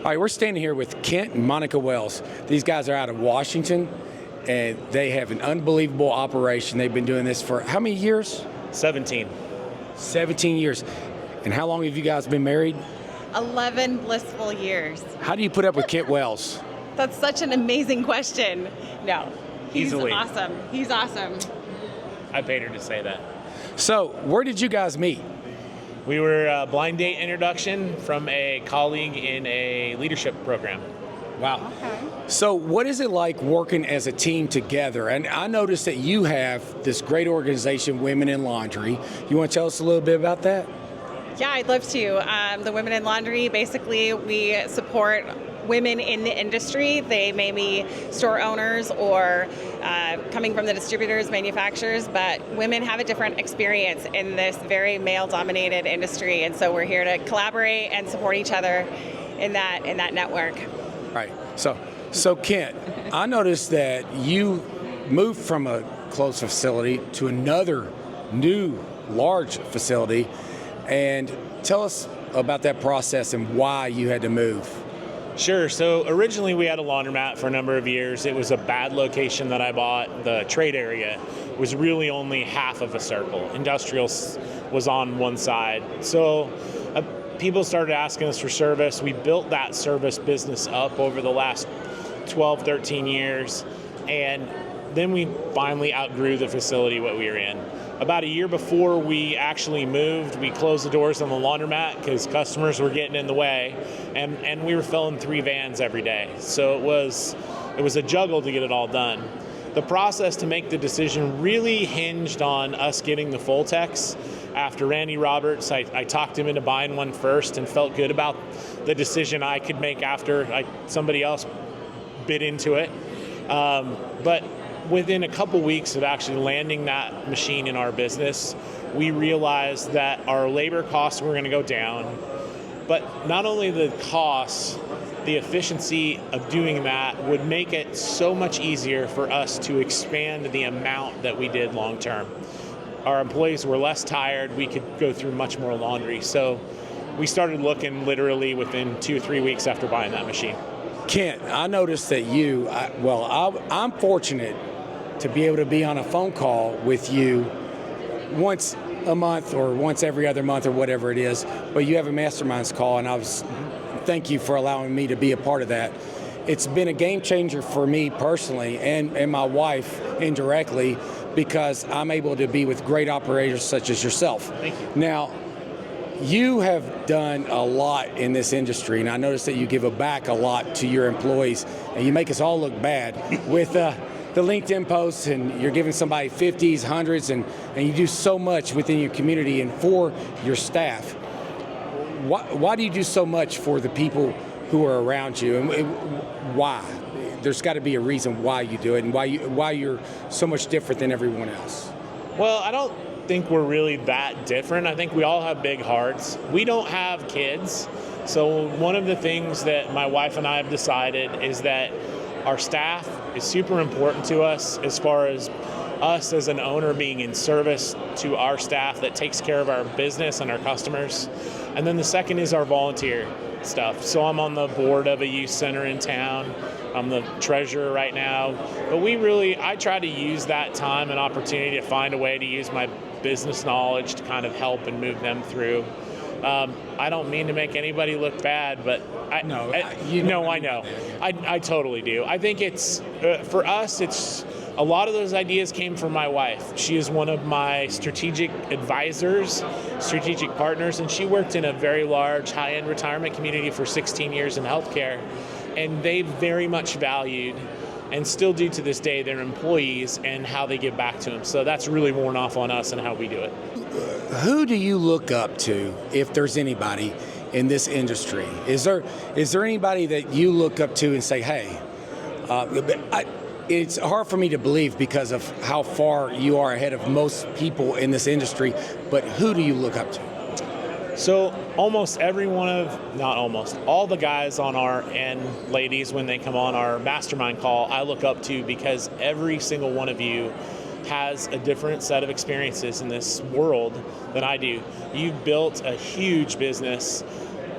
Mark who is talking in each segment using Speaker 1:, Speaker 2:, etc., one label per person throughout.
Speaker 1: All right, we're standing here with Kent and Monica Wells. These guys are out of Washington, and they have an unbelievable operation. They've been doing this for how many years?
Speaker 2: 17.
Speaker 1: 17 years. And how long have you guys been married?
Speaker 3: 11 blissful years.
Speaker 1: How do you put up with Kent Wells?
Speaker 3: That's such an amazing question. No, he's
Speaker 2: Easily.
Speaker 3: awesome. He's awesome.
Speaker 2: I paid her to say that.
Speaker 1: So, where did you guys meet?
Speaker 2: We were a blind date introduction from a colleague in a leadership program.
Speaker 1: Wow.
Speaker 3: Okay.
Speaker 1: So, what is it like working as a team together? And I noticed that you have this great organization, Women in Laundry. You want to tell us a little bit about that?
Speaker 3: Yeah, I'd love to. The Women in Laundry, basically, we support women in the industry. They may be store owners or coming from the distributors, manufacturers, but women have a different experience in this very male-dominated industry, and so we're here to collaborate and support each other in that network.
Speaker 1: Right. So Kent, I noticed that you moved from a closed facility to another new large facility, and tell us about that process and why you had to move.
Speaker 2: Sure. So originally we had a laundromat for a number of years. It was a bad location that I bought. The trade area was really only half of a circle. Industrial was on one side. So people started asking us for service. We built that service business up over the last 12, 13 years. And then we finally outgrew the facility what we were in. About a year before we actually moved, we closed the doors on the laundromat because customers were getting in the way, and we were filling 3 vans every day. So it was a juggle to get it all done. The process to make the decision really hinged on us getting the full techs. After Randy Roberts, I talked him into buying one first and felt good about the decision I could make after somebody else bid into it. But within a couple weeks of actually landing that machine in our business, we realized that our labor costs were going to go down, but not only the costs, the efficiency of doing that would make it so much easier for us to expand the amount that we did long term. Our employees were less tired, we could go through much more laundry. So we started looking literally within 2 or 3 weeks after buying that machine.
Speaker 1: Kent, I noticed that I'm fortunate to be able to be on a phone call with you once a month or once every other month or whatever it is, but you have a masterminds call, and thank you for allowing me to be a part of that. It's been a game changer for me personally and my wife indirectly, because I'm able to be with great operators such as yourself.
Speaker 2: Thank you.
Speaker 1: Now, you have done a lot in this industry, and I noticed that you give back a lot to your employees, and you make us all look bad with the LinkedIn posts, and you're giving somebody 50s, 100s, and you do so much within your community and for your staff. Why do you do so much for the people who are around you, and why? There's got to be a reason why you do it, and why you're so much different than everyone else.
Speaker 2: Well, I don't think we're really that different. I think we all have big hearts. We don't have kids, so one of the things that my wife and I have decided is that our staff is super important to us, as far as us as an owner being in service to our staff that takes care of our business and our customers. And then the second is our volunteer stuff. So I'm on the board of a youth center in town. I'm the treasurer right now. But I try to use that time and opportunity to find a way to use my business knowledge to kind of help and move them through. I don't mean to make anybody look bad, but I know. I totally do. I think it's, for us, it's a lot of those ideas came from my wife. She is one of my strategic advisors, strategic partners, and she worked in a very large high-end retirement community for 16 years in healthcare, and they very much valued, and still do to this day, their employees and how they give back to them. So that's really worn off on us and how we do it.
Speaker 1: Who do you look up to, if there's anybody in this industry? Is there anybody that you look up to and say, hey, it's hard for me to believe because of how far you are ahead of most people in this industry, but who do you look up to?
Speaker 2: So all the guys on and ladies, when they come on our mastermind call, I look up to, because every single one of you has a different set of experiences in this world than I do. You've built a huge business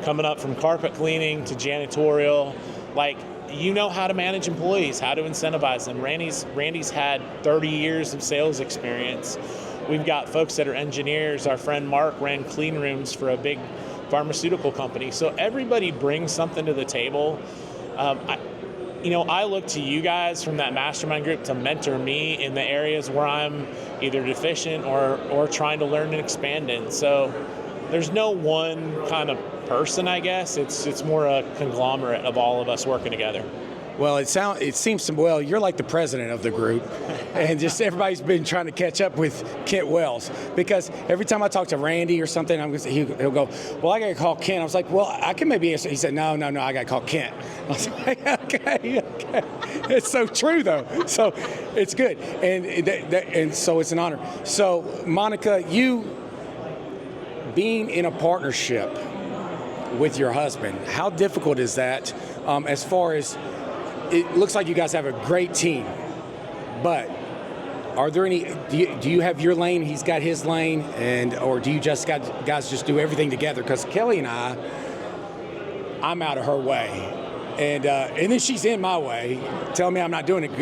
Speaker 2: coming up from carpet cleaning to janitorial, like, you know how to manage employees, how to incentivize them. Randy's had 30 years of sales experience. We've got folks that are engineers. Our friend Mark ran clean rooms for a big pharmaceutical company. So everybody brings something to the table. I look to you guys from that mastermind group to mentor me in the areas where I'm either deficient or trying to learn and expand in. So there's no one kind of person, I guess. It's more a conglomerate of all of us working together.
Speaker 1: Well, it seems you're like the president of the group, and just everybody's been trying to catch up with Kent Wells, because every time I talk to Randy or something, he'll go, well, I got to call Kent. I was like, well, I can maybe answer. He said, no, I got to call Kent. I was like, okay. It's so true, though. So it's good, and so it's an honor. So, Monica, you being in a partnership with your husband, how difficult is that as far as, it looks like you guys have a great team, but are there any, do you have your lane, he's got his lane, or do you guys just do everything together? Because Kelly and I'm out of her way, and then she's in my way, telling me I'm not doing it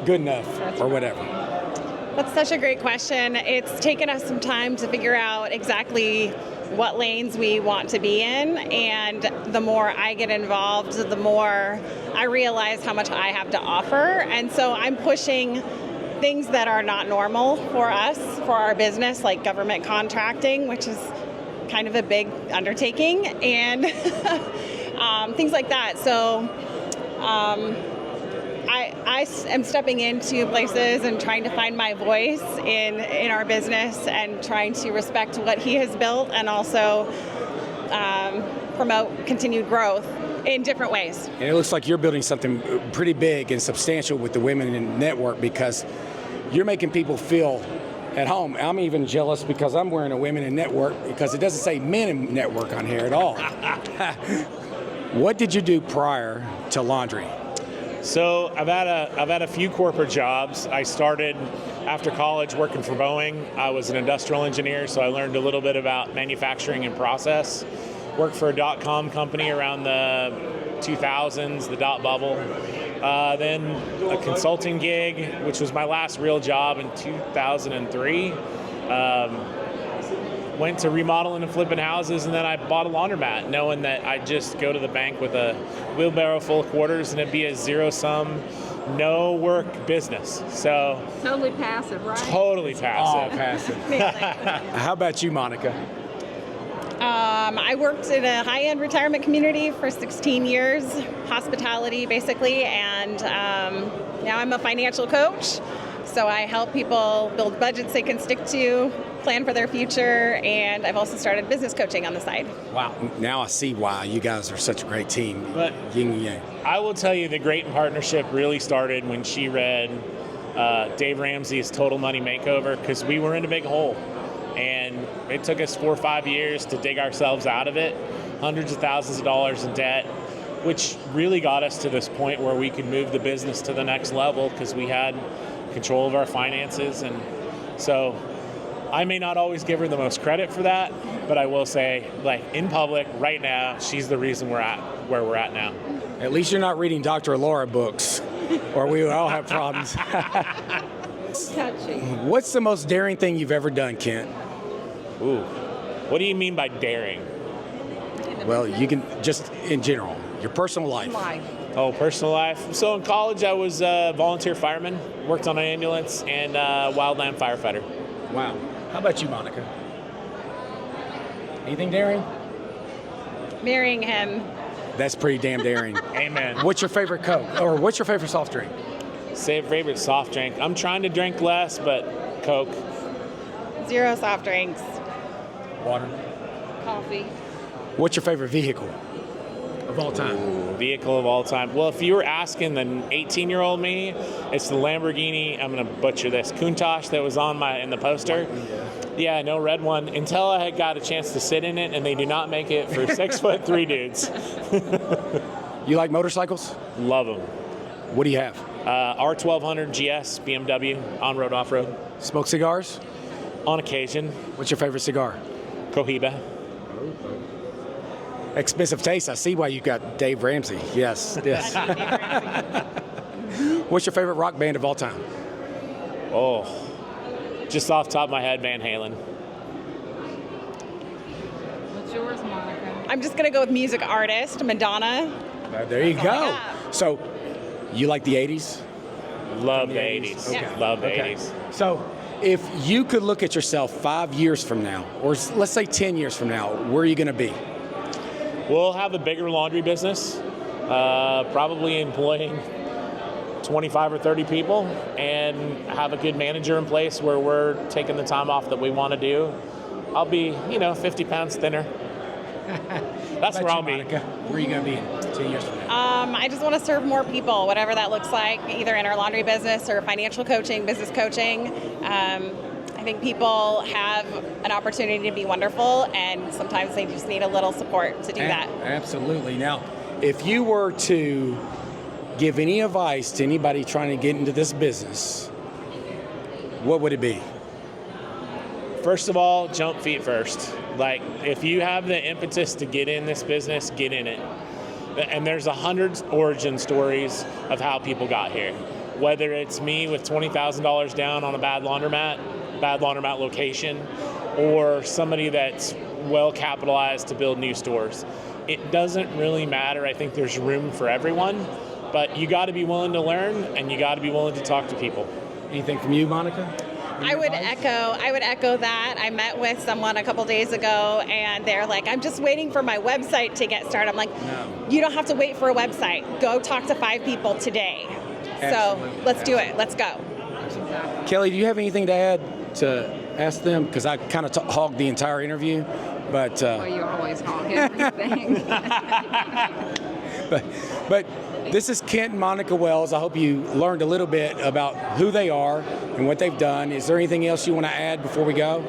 Speaker 1: good enough or whatever.
Speaker 3: That's such a great question. It's taken us some time to figure out exactly what lanes we want to be in, and the more I get involved, the more I realize how much I have to offer. And so I'm pushing things that are not normal for us, for our business, like government contracting, which is kind of a big undertaking, and things like that. So I am stepping into places and trying to find my voice in our business, and trying to respect what he has built, and also promote continued growth in different ways.
Speaker 1: And it looks like you're building something pretty big and substantial with the Women in Network, because you're making people feel at home. I'm even jealous because I'm wearing a Women in Network, because it doesn't say Men in Network on here at all. What did you do prior to laundry?
Speaker 2: So I've had a few corporate jobs. I started after college working for Boeing. I was an industrial engineer, so I learned a little bit about manufacturing and process. Worked for a .com company around the 2000s, the dot bubble. Then a consulting gig, which was my last real job in 2003. Went to remodeling and flipping houses, and then I bought a laundromat, knowing that I'd just go to the bank with a wheelbarrow full of quarters and it'd be a zero-sum, no-work business. So
Speaker 4: Totally passive, right?
Speaker 2: Totally passive.
Speaker 1: Oh, passive. How about you, Monica?
Speaker 3: I worked in a high-end retirement community for 16 years, hospitality basically, and now I'm a financial coach. So I help people build budgets they can stick to, plan for their future, and I've also started business coaching on the side.
Speaker 1: Wow, now I see why you guys are such a great team.
Speaker 2: But
Speaker 1: yin and yang.
Speaker 2: I will tell you, the great partnership really started when she read Dave Ramsey's Total Money Makeover, because we were in a big hole. And it took us 4 or 5 years to dig ourselves out of it, hundreds of thousands of dollars in debt, which really got us to this point where we could move the business to the next level because we had control of our finances. And so I may not always give her the most credit for that, but I will say, like, in public right now, she's the reason we're at where we're at now.
Speaker 1: At least you're not reading Dr. Laura books, or we would all have problems.
Speaker 4: Touchy.
Speaker 1: What's the most daring thing you've ever done, Kent?
Speaker 2: Ooh, what do you mean by daring?
Speaker 1: Well, you can just in general, your personal life.
Speaker 2: Oh, personal life. So in college, I was a volunteer fireman, worked on an ambulance, and wildland firefighter.
Speaker 1: Wow. How about you, Monica? Anything daring?
Speaker 3: Marrying him.
Speaker 1: That's pretty damn daring.
Speaker 2: Amen.
Speaker 1: What's your favorite Coke? Or what's your favorite soft drink?
Speaker 2: Favorite soft drink? I'm trying to drink less, but Coke.
Speaker 3: 0 soft drinks.
Speaker 1: Water.
Speaker 3: Coffee.
Speaker 1: What's your favorite vehicle of all time?
Speaker 2: Ooh, vehicle of all time. Well, if you were asking the 18-year-old me, it's the Lamborghini, I'm going to butcher this, Countach that was on in the poster. Yeah, no red one, until I had got a chance to sit in it, and they do not make it for 6'3" dudes.
Speaker 1: You like motorcycles?
Speaker 2: Love them.
Speaker 1: What do you have?
Speaker 2: R1200 GS BMW, on-road, off-road.
Speaker 1: Smoke cigars?
Speaker 2: On occasion.
Speaker 1: What's your favorite cigar?
Speaker 2: Cohiba.
Speaker 1: expensive taste. I see why you got Dave Ramsey. Yes, yes. What's your favorite rock band of all time?
Speaker 2: Oh, just off the top of my head, Van Halen.
Speaker 4: What's yours, Monica?
Speaker 3: I'm just gonna go with music artist, Madonna.
Speaker 1: There you go.
Speaker 3: Yeah.
Speaker 1: So, you like the 80s?
Speaker 2: Love the 80s.
Speaker 3: Okay.
Speaker 2: Love the
Speaker 1: Okay.
Speaker 2: 80s.
Speaker 1: So, if you could look at yourself 5 years from now, or let's say 10 years from now, where are you going to be?
Speaker 2: We'll have a bigger laundry business, probably employing 25 or 30 people, and have a good manager in place where we're taking the time off that we want to do. I'll be, 50 pounds thinner. That's where I'll be.
Speaker 1: Monica, where are you going to be in 10 years from now?
Speaker 3: I just want to serve more people, whatever that looks like, either in our laundry business or financial coaching, business coaching. I think people have an opportunity to be wonderful, and sometimes they just need a little support to do that.
Speaker 1: Absolutely. Now, if you were to give any advice to anybody trying to get into this business, what would it be?
Speaker 2: First of all, jump feet first. Like, if you have the impetus to get in this business, get in it. And there's 100 origin stories of how people got here. Whether it's me with $20,000 down on a bad laundromat location, or somebody that's well capitalized to build new stores. It doesn't really matter. I think there's room for everyone, but you got to be willing to learn, and you got to be willing to talk to people.
Speaker 1: Anything from you, Monica?
Speaker 3: I would echo that. I met with someone a couple days ago, and they're like, I'm just waiting for my website to get started. I'm like,
Speaker 1: No.
Speaker 3: You don't have to wait for a website. Go talk to 5 people today.
Speaker 1: Absolutely.
Speaker 3: So let's do it. Let's go.
Speaker 1: Kelly, do you have anything to add to ask them? Because I kind of hogged the entire interview, but
Speaker 4: Well, you always hog everything.
Speaker 1: but this is Kent and Monica Wells. I hope you learned a little bit about who they are and what they've done. Is there anything else you want to add before we go?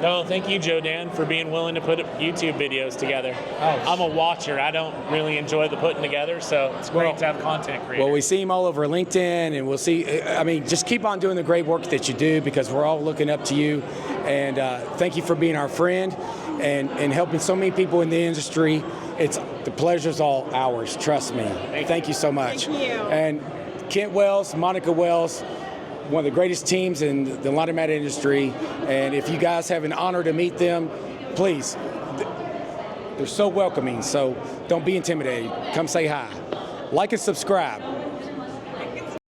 Speaker 2: No, thank you, Joe Dan, for being willing to put YouTube videos together.
Speaker 1: Oh.
Speaker 2: I'm a watcher. I don't really enjoy the putting together, so it's great to have content creators.
Speaker 1: Well, we see him all over LinkedIn, and we'll see. I mean, just keep on doing the great work that you do, because we're all looking up to you. And thank you for being our friend and helping so many people in the industry. The pleasure's all ours. Trust me. Thank you so much.
Speaker 3: Thank you.
Speaker 1: And Kent Wells, Monica Wells, one of the greatest teams in the laundromat industry. And if you guys have an honor to meet them, please, they're so welcoming. So don't be intimidated. Come say hi. Like and subscribe.